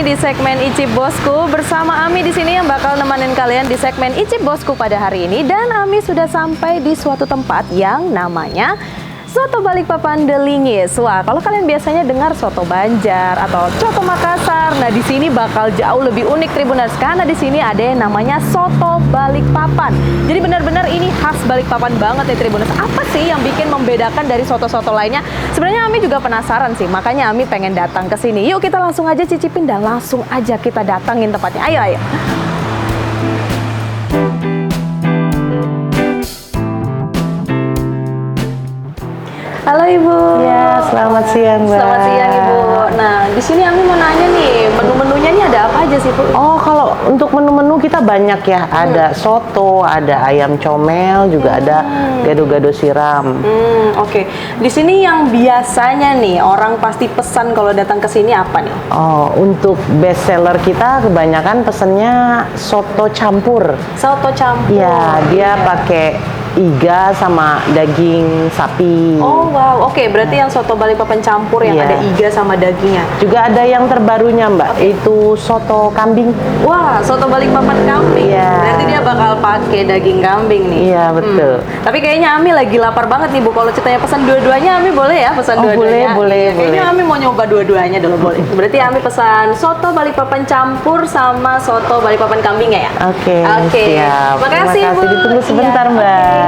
nih di segmen Icip Bosku bersama Ami di sini yang bakal nemenin kalian di segmen Icip Bosku pada hari ini. Dan Ami sudah sampai di suatu tempat yang namanya Soto Balikpapan Delingis. Wah, kalau kalian biasanya dengar soto Banjar atau soto Makassar, nah di sini bakal jauh lebih unik Tribuners karena di sini ada yang namanya soto Balikpapan. Jadi benar-benar ini khas Balikpapan banget nih Tribuners. Apa sih yang bikin membedakan dari soto-soto lainnya? Sebenarnya Ami juga penasaran sih, makanya Ami pengen datang ke sini. Yuk kita langsung aja cicipin dan langsung aja kita datangin tempatnya. Ayo, ayo. Halo Ibu. Ya, selamat siang, Mbak. Selamat siang Ibu. Nah, di sini Ami mau nanya nih, menu-menunya nih ada apa aja sih Bu? Oh, kalau untuk menu-menu kita banyak ya. Ada soto, ada ayam comel, juga ada gado-gado siram. Oke. Di sini yang biasanya nih orang pasti pesan kalau datang ke sini apa nih? Oh, untuk best seller kita kebanyakan pesennya soto campur. Soto campur. Ya, dia pakai iga sama daging sapi. Oh wow, oke. Berarti yang soto Balikpapan campur yang Iya. ada iga sama dagingnya. Juga ada yang terbarunya, Mbak, itu soto kambing. Wah, soto Balikpapan kambing. Iya. Berarti dia bakal pakai daging kambing nih. Iya, betul. Tapi kayaknya Ami lagi lapar banget nih Bu. Kalau ceritanya pesan dua-duanya, Ami boleh ya pesan Oh, dua-duanya? boleh, Iya, kayaknya Ami mau nyoba dua-duanya dulu boleh. Berarti Ami pesan soto Balikpapan campur sama soto Balikpapan kambing ya? Oke, Oke. siap. Makasih Terima Bu. kasih. Ditunggu sebentar, Iya, Mbak. oke.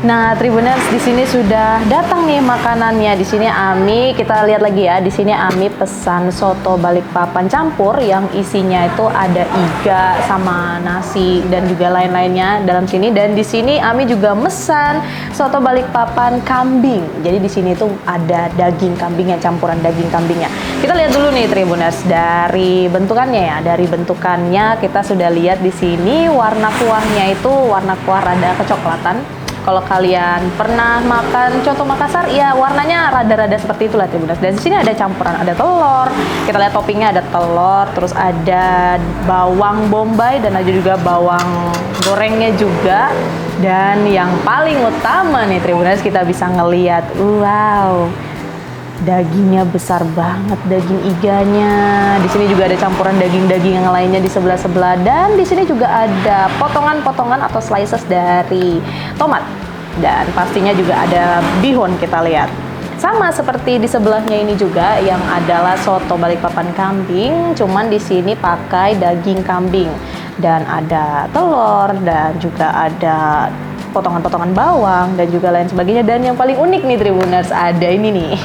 Nah, Tribuners, di sini sudah datang nih makanannya. Di sini Ami, kita lihat lagi ya. Di sini Ami pesan soto Balikpapan campur yang isinya itu ada iga sama nasi dan juga lain-lainnya dalam sini. Dan di sini Ami juga mesan soto Balikpapan kambing. Jadi di sini tuh ada daging kambingnya, campuran daging kambingnya. Kita lihat dulu nih Tribuners dari bentukannya ya. Dari bentukannya kita sudah lihat di sini warna kuahnya itu warna kuah rada kecoklatan. Kalau kalian pernah makan coto Makassar, ya warnanya rada-rada seperti itulah Tribuners. Dan di sini ada campuran, ada telur. Kita lihat toppingnya ada telur, terus ada bawang bombay dan ada juga bawang gorengnya juga. Dan yang paling utama nih Tribuners, kita bisa ngelihat, wow, dagingnya besar banget, daging iganya. Di sini juga ada campuran daging-daging yang lainnya di sebelah-sebelah, dan di sini juga ada potongan-potongan atau slices dari tomat, dan pastinya juga ada bihun. Kita lihat sama seperti di sebelahnya ini juga yang adalah soto Balikpapan kambing, cuman di sini pakai daging kambing dan ada telur dan juga ada potongan-potongan bawang dan juga lain sebagainya. Dan yang paling unik nih Tribuners, ada ini nih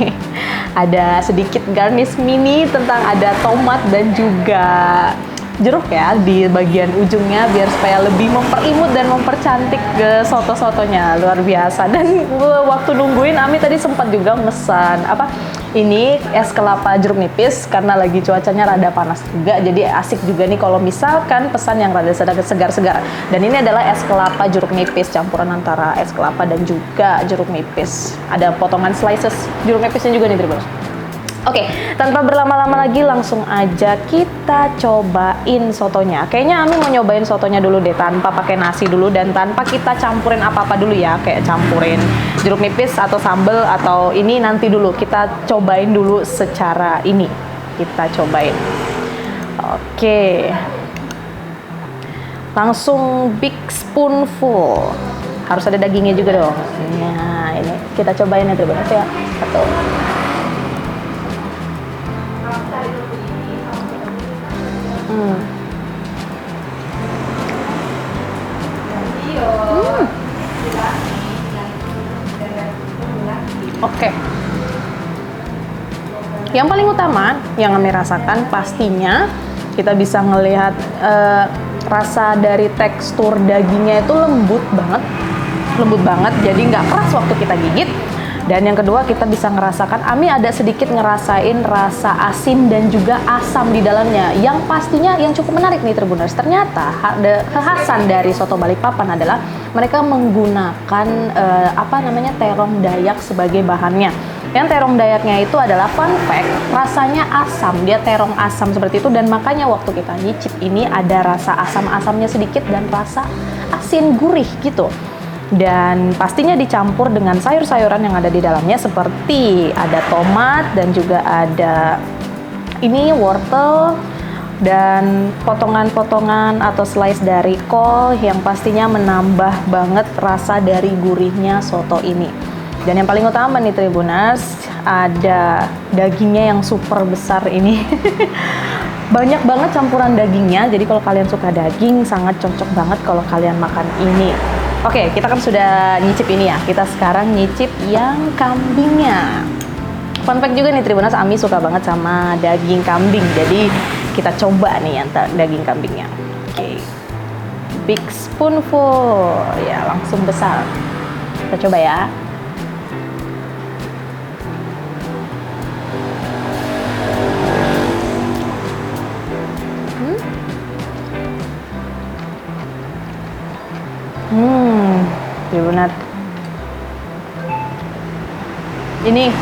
ada sedikit garnish mini tentang ada tomat dan juga jeruk ya di bagian ujungnya biar supaya lebih memperimut dan mempercantik ke soto-sotonya. Luar biasa. Dan waktu nungguin Ami tadi sempat juga mesan apa ini es kelapa jeruk nipis karena lagi cuacanya rada panas juga, jadi asik juga nih kalau misalkan pesan yang rada segar-segar. Dan ini adalah es kelapa jeruk nipis, campuran antara es kelapa dan juga jeruk nipis. Ada potongan slices jeruk nipisnya juga nih Tribuners. Oke, tanpa berlama-lama lagi langsung aja kita cobain sotonya. Kayaknya Ami mau nyobain sotonya dulu deh, tanpa pakai nasi dulu dan tanpa kita campurin apa-apa dulu ya, kayak campurin jeruk nipis atau sambal atau ini nanti dulu. Kita cobain dulu secara ini. Kita cobain. Oke. Langsung big spoonful. Harus ada dagingnya juga dong. Nah, ini kita cobain ya Tribuners ya. Satu. Oke. Yang paling utama yang kami rasakan pastinya kita bisa ngelihat rasa dari tekstur dagingnya itu lembut banget, jadi nggak keras waktu kita gigit. Dan yang kedua kita bisa ngerasakan, Ami ada sedikit ngerasain rasa asin dan juga asam di dalamnya. Yang pastinya yang cukup menarik nih Tribuners, ternyata kekhasan dari soto Balikpapan adalah mereka menggunakan terong Dayak sebagai bahannya. Yang terong Dayaknya itu adalah fun fact, rasanya asam, dia terong asam seperti itu, dan makanya waktu kita nyicip ini ada rasa asam-asamnya sedikit dan rasa asin gurih gitu. Dan pastinya dicampur dengan sayur-sayuran yang ada di dalamnya seperti ada tomat dan juga ada ini wortel dan potongan-potongan atau slice dari kol yang pastinya menambah banget rasa dari gurihnya soto ini. Dan yang paling utama nih Tribuners, ada dagingnya yang super besar ini. Banyak banget campuran dagingnya, jadi kalau kalian suka daging sangat cocok banget kalau kalian makan ini. Oke, kita kan sudah nyicip ini ya, kita sekarang nyicip yang kambingnya. Fun fact juga nih Tribuners, Ami suka banget sama daging kambing, jadi kita coba nih yang daging kambingnya. Oke, big spoonful, ya langsung besar. Kita coba ya. Tribuners, ini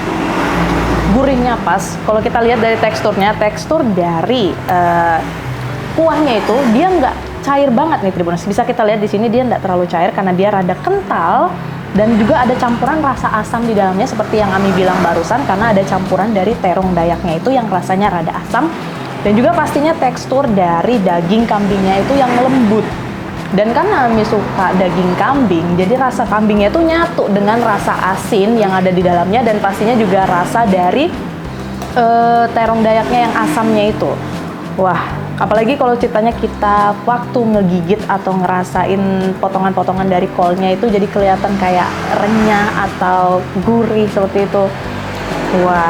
gurihnya pas. Kalau kita lihat dari teksturnya, tekstur dari kuahnya itu dia nggak cair banget nih Tribuners. Bisa kita lihat di sini dia nggak terlalu cair karena dia rada kental, dan juga ada campuran rasa asam di dalamnya seperti yang Ami bilang barusan, karena ada campuran dari terong Dayaknya itu yang rasanya rada asam, dan juga pastinya tekstur dari daging kambingnya itu yang lembut. Dan karena Ami suka daging kambing, jadi rasa kambingnya itu nyatu dengan rasa asin yang ada di dalamnya, dan pastinya juga rasa dari terong Dayaknya yang asamnya itu. Wah, apalagi kalau ceritanya kita waktu ngegigit atau ngerasain potongan-potongan dari kolnya itu jadi kelihatan kayak renyah atau gurih seperti itu. Wah,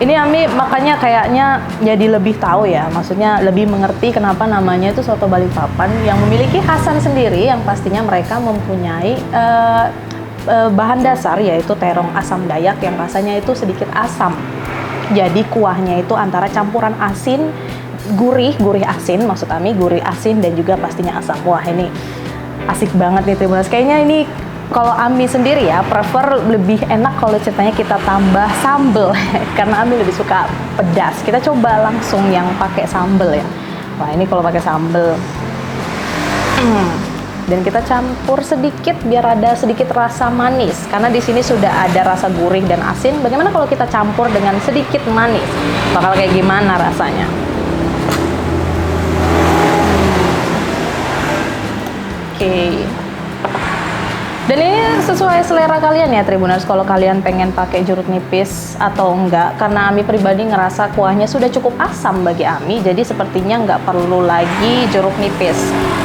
ini Ami makanya kayaknya jadi lebih tahu ya, maksudnya lebih mengerti kenapa namanya itu soto Balikpapan yang memiliki khasan sendiri, yang pastinya mereka mempunyai bahan dasar yaitu terong asam Dayak yang rasanya itu sedikit asam. Jadi kuahnya itu antara campuran asin, gurih asin, maksud Ami gurih asin dan juga pastinya asam. Wah, ini asik banget nih Tribuners. Kayaknya ini kalau Ami sendiri ya prefer lebih enak kalau ceritanya kita tambah sambel karena Ami lebih suka pedas. Kita coba langsung yang pakai sambel ya. Wah, ini kalau pakai sambel. Dan kita campur sedikit biar ada sedikit rasa manis karena di sini sudah ada rasa gurih dan asin. Bagaimana kalau kita campur dengan sedikit manis? Bakal kayak gimana rasanya? Oke. Dan ini sesuai selera kalian ya Tribuners, kalau kalian pengen pakai jeruk nipis atau enggak, karena Ami pribadi ngerasa kuahnya sudah cukup asam bagi Ami, jadi sepertinya nggak perlu lagi jeruk nipis.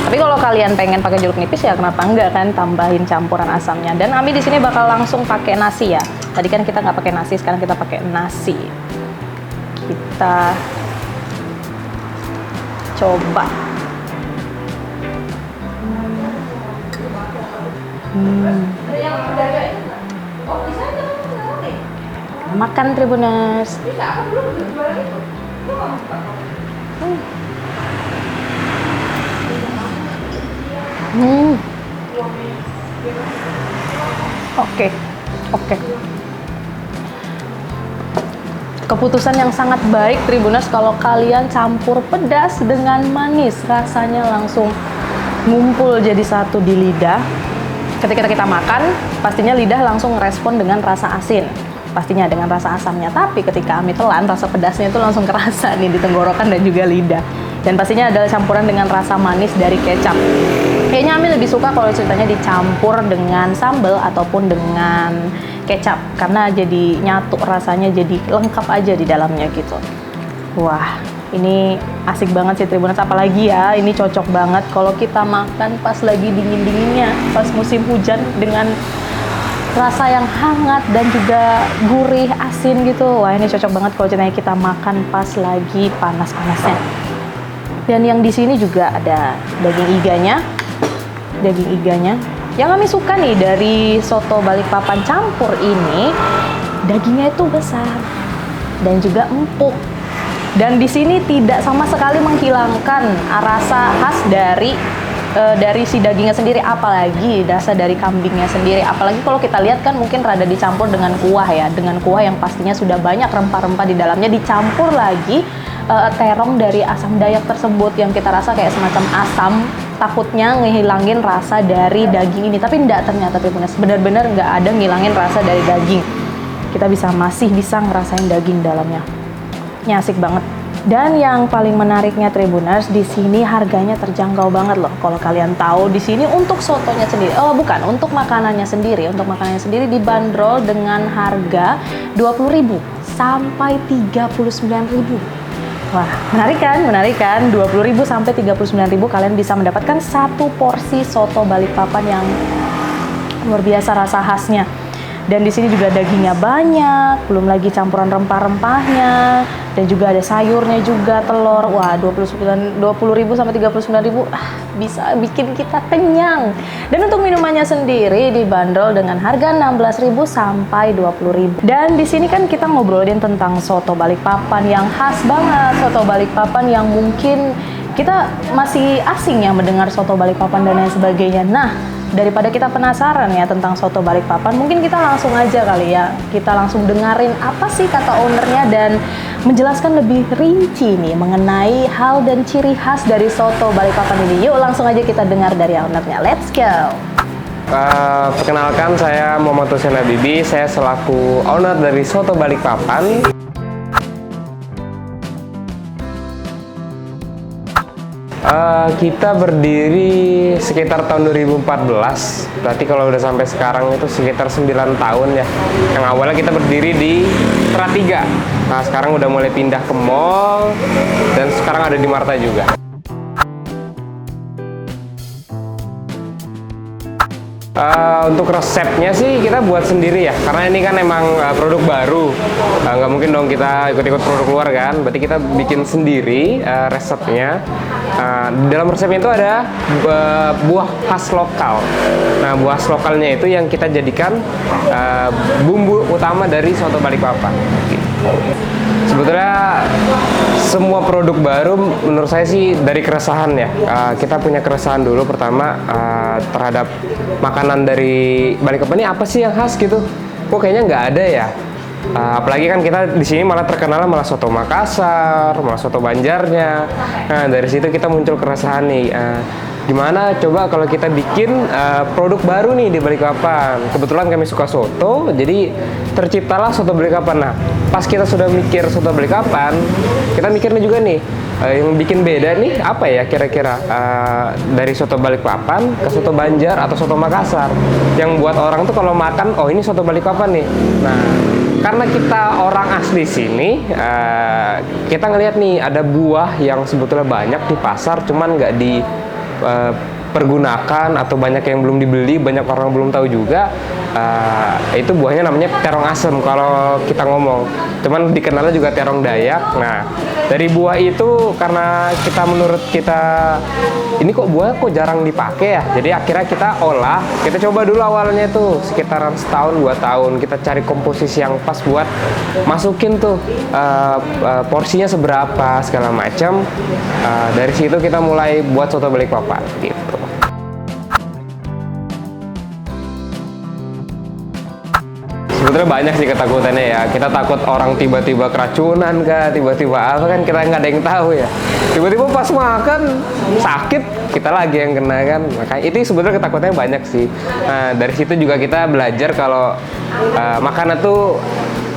Tapi kalau kalian pengen pakai jeruk nipis ya kenapa enggak kan, tambahin campuran asamnya. Dan Ami di sini bakal langsung pakai nasi ya. Tadi kan kita nggak pakai nasi, sekarang kita pakai nasi. Kita coba. Makan Tribuners. Oke. Keputusan yang sangat baik Tribuners kalau kalian campur pedas dengan manis, rasanya langsung ngumpul jadi satu di lidah. Ketika kita makan, pastinya lidah langsung respon dengan rasa asin, pastinya dengan rasa asamnya. Tapi ketika Ami telan, rasa pedasnya itu langsung kerasa nih di tenggorokan dan juga lidah. Dan pastinya adalah campuran dengan rasa manis dari kecap. Kayaknya Ami lebih suka kalau ceritanya dicampur dengan sambal ataupun dengan kecap, karena jadi nyatu rasanya, jadi lengkap aja di dalamnya gitu. Wah, ini asik banget sih Tribuners, apalagi ya ini cocok banget kalau kita makan pas lagi dingin-dinginnya, pas musim hujan dengan rasa yang hangat dan juga gurih asin gitu. Wah, ini cocok banget kalau ceritanya kita makan pas lagi panas-panasnya. Dan yang di sini juga ada daging iganya. Yang kami suka nih dari soto Balikpapan campur ini, dagingnya itu besar dan juga empuk. Dan di sini tidak sama sekali menghilangkan rasa khas dari si dagingnya sendiri, apalagi rasa dari kambingnya sendiri. Apalagi kalau kita lihat kan mungkin rada dicampur dengan kuah ya, dengan kuah yang pastinya sudah banyak rempah-rempah di dalamnya, dicampur lagi terong dari asam dayak tersebut yang kita rasa kayak semacam asam, takutnya ngehilangin rasa dari daging ini. Tapi enggak, ternyata Tribuners, benar-benar nggak ada ngilangin rasa dari daging. Kita masih bisa ngerasain daging dalamnya. Ini asik banget. Dan yang paling menariknya Tribuners, di sini harganya terjangkau banget loh. Kalau kalian tahu, di sini untuk sotonya sendiri, untuk makanannya sendiri, dibanderol dengan harga 20.000 sampai 39.000. Wah, menarik kan? 20.000 sampai 39.000 kalian bisa mendapatkan satu porsi soto Balikpapan yang luar biasa rasa khasnya. Dan di sini juga dagingnya banyak, belum lagi campuran rempah-rempahnya, dan juga ada sayurnya juga, telur. Wah, 20.000 sampai 39.000 bisa bikin kita kenyang. Dan untuk minumannya sendiri dibanderol dengan harga 16.000 sampai 20.000. Dan di sini kan kita ngobrolin tentang soto Balikpapan yang khas banget, soto Balikpapan yang mungkin kita masih asing ya mendengar soto Balikpapan dan lain sebagainya. Nah, daripada kita penasaran ya tentang soto Balikpapan, mungkin kita langsung aja kali ya, kita langsung dengerin apa sih kata ownernya dan menjelaskan lebih rinci nih mengenai hal dan ciri khas dari soto Balikpapan ini. Yuk langsung aja kita dengar dari ownernya. Let's go. Perkenalkan, saya Muhammad Hussein Habibi, saya selaku owner dari soto Balikpapan. Kita berdiri sekitar tahun 2014, berarti kalau udah sampai sekarang itu sekitar 9 tahun ya. Yang awalnya kita berdiri di Tratiga, nah sekarang udah mulai pindah ke mall, dan sekarang ada di Marta juga. Untuk resepnya sih kita buat sendiri ya, karena ini kan emang produk baru, nggak mungkin dong kita ikut-ikut produk luar kan, berarti kita bikin sendiri resepnya. Dalam resepnya itu ada buah khas lokal. Nah, buah khas lokalnya itu yang kita jadikan bumbu utama dari soto Balikpapan. Sebetulnya semua produk baru menurut saya sih dari keresahan ya. Kita punya keresahan dulu pertama terhadap makanan dari Balikpapan ini apa sih yang khas gitu. Kok kayaknya nggak ada ya. Apalagi kan kita di sini malah terkenal malah soto Makassar, malah soto Banjarnya. Nah, dari situ kita muncul keresahan nih. Gimana coba kalau kita bikin produk baru nih di Balikpapan. Kebetulan kami suka soto, jadi terciptalah soto Balikpapan. Nah, pas kita sudah mikir soto Balikpapan, kita mikirnya juga nih, yang bikin beda nih apa ya kira-kira dari soto Balikpapan ke soto Banjar atau soto Makassar, yang buat orang tuh kalau makan, oh ini soto Balikpapan nih. Nah, karena kita orang asli sini, kita ngelihat nih ada buah yang sebetulnya banyak di pasar, cuman nggak dipergunakan atau banyak yang belum dibeli, banyak orang belum tahu juga. Itu buahnya namanya terong asem kalau kita ngomong, cuman dikenalnya juga terong Dayak. Nah, dari buah itu karena menurut kita ini kok buah kok jarang dipakai ya, jadi akhirnya kita olah, kita coba dulu awalnya tuh sekitaran setahun 2 tahun, kita cari komposisi yang pas buat masukin tuh porsinya seberapa segala macam. Dari situ kita mulai buat soto Balikpapan gitu. Sebetulnya banyak sih ketakutannya ya. Kita takut orang tiba-tiba keracunan kah, tiba-tiba apa, kan kita nggak ada yang tahu ya. Tiba-tiba pas makan sakit, kita lagi yang kena kan. Makanya itu sebetulnya ketakutannya banyak sih. Nah, dari situ juga kita belajar kalau makanan tuh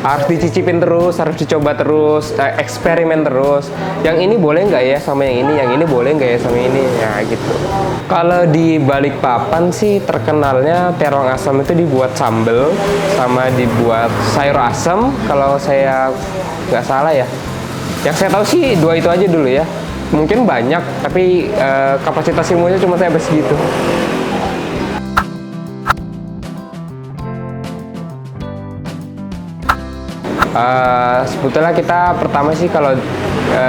harus dicicipin terus, harus dicoba terus, eksperimen terus. Yang ini boleh nggak ya sama yang ini boleh nggak ya sama ini, ya gitu. Kalau di Balikpapan sih terkenalnya terong asam itu dibuat sambel sama dibuat sayur asam. Kalau saya nggak salah ya, yang saya tahu sih 2 itu aja dulu ya. Mungkin banyak, tapi kapasitas ilmunya cuma saya segitu. Sebetulnya kita pertama sih kalau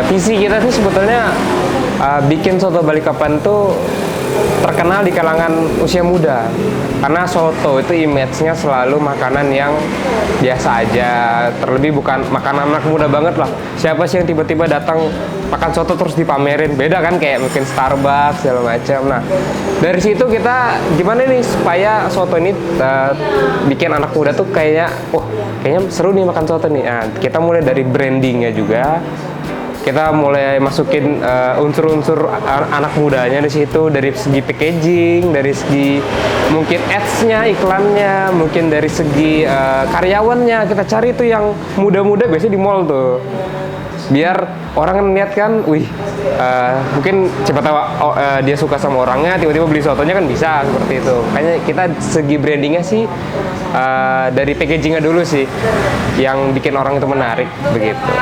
visi kita sih sebetulnya bikin soto Balikpapan tuh terkenal di kalangan usia muda. Karena soto itu image-nya selalu makanan yang biasa aja, terlebih bukan makanan anak muda banget lah. Siapa sih yang tiba-tiba datang makan soto terus dipamerin? Beda kan, kayak mungkin Starbucks segala macam. Nah, dari situ kita gimana nih supaya soto ini bikin anak muda tuh kayaknya seru nih makan soto nih. Nah, kita mulai dari brandingnya juga. Kita mulai masukin unsur-unsur anak mudanya di situ, dari segi packaging, dari segi mungkin ads-nya, iklannya, mungkin dari segi karyawannya. Kita cari tuh yang muda-muda, biasanya di mall tuh, biar orang ngeliat kan, wih, mungkin siapa tahu dia suka sama orangnya, tiba-tiba beli sotonya kan bisa seperti itu. Kayaknya kita segi brandingnya sih dari packagingnya dulu sih yang bikin orang itu menarik begitu.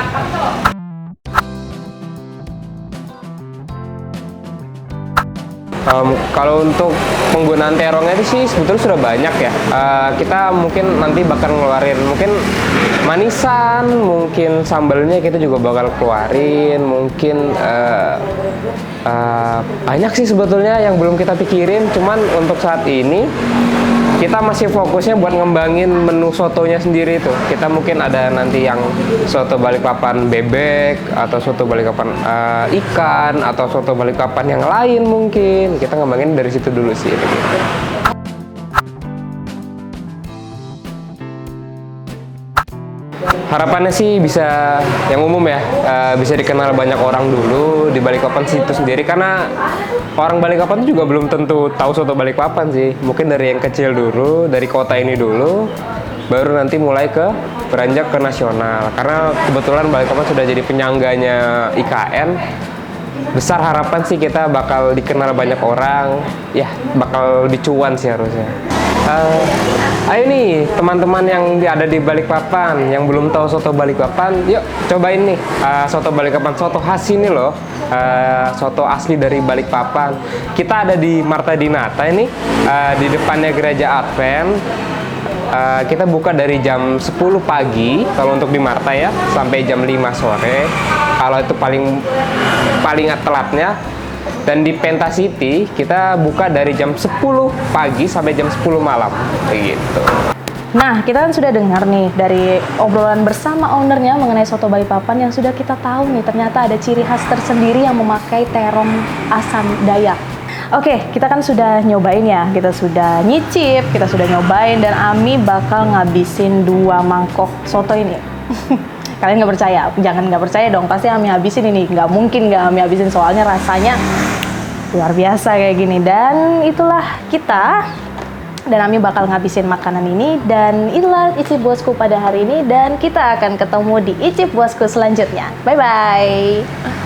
Kalau untuk penggunaan terongnya itu sih sebetulnya sudah banyak ya. Kita mungkin nanti bakal ngeluarin mungkin manisan, mungkin sambalnya kita juga bakal keluarin, mungkin banyak sih sebetulnya yang belum kita pikirin. Cuman untuk saat ini kita masih fokusnya buat ngembangin menu sotonya sendiri itu. Kita mungkin ada nanti yang soto Balikpapan bebek, atau soto Balikpapan ikan, atau soto Balikpapan yang lain mungkin. Kita ngembangin dari situ dulu sih. Harapannya sih bisa yang umum ya, bisa dikenal banyak orang dulu di Balikpapan situ sendiri, karena orang Balikpapan juga belum tentu tahu soto Balikpapan sih. Mungkin dari yang kecil dulu, dari kota ini dulu, baru nanti mulai beranjak ke nasional. Karena kebetulan Balikpapan sudah jadi penyangganya IKN. Besar harapan sih kita bakal dikenal banyak orang, ya bakal dicuan sih harusnya. Ayo nih teman-teman yang ada di Balikpapan yang belum tahu soto Balikpapan, yuk cobain nih soto Balikpapan, soto khas ini loh, soto asli dari Balikpapan. Kita ada di Marta Dinata ini, di depannya Gereja Advent. Kita buka dari jam 10 pagi kalau untuk di Marta ya, sampai jam 5 sore kalau itu paling telatnya. Dan di Penta City kita buka dari jam 10 pagi sampai jam 10 malam kayak gitu. Nah, kita kan sudah dengar nih dari obrolan bersama ownernya mengenai soto Balikpapan, yang sudah kita tahu nih ternyata ada ciri khas tersendiri yang memakai terong asam Dayak. Oke, kita kan sudah nyobain ya, kita sudah nyicip, kita sudah nyobain, dan Ami bakal ngabisin 2 mangkok soto ini. Kalian nggak percaya? Jangan nggak percaya dong, pasti Ami habisin ini. Nggak mungkin nggak Ami habisin, soalnya rasanya luar biasa kayak gini. Dan itulah kita, dan Ami bakal ngabisin makanan ini. Dan inilah Icip Bosku pada hari ini, dan kita akan ketemu di Icip Bosku selanjutnya. Bye-bye!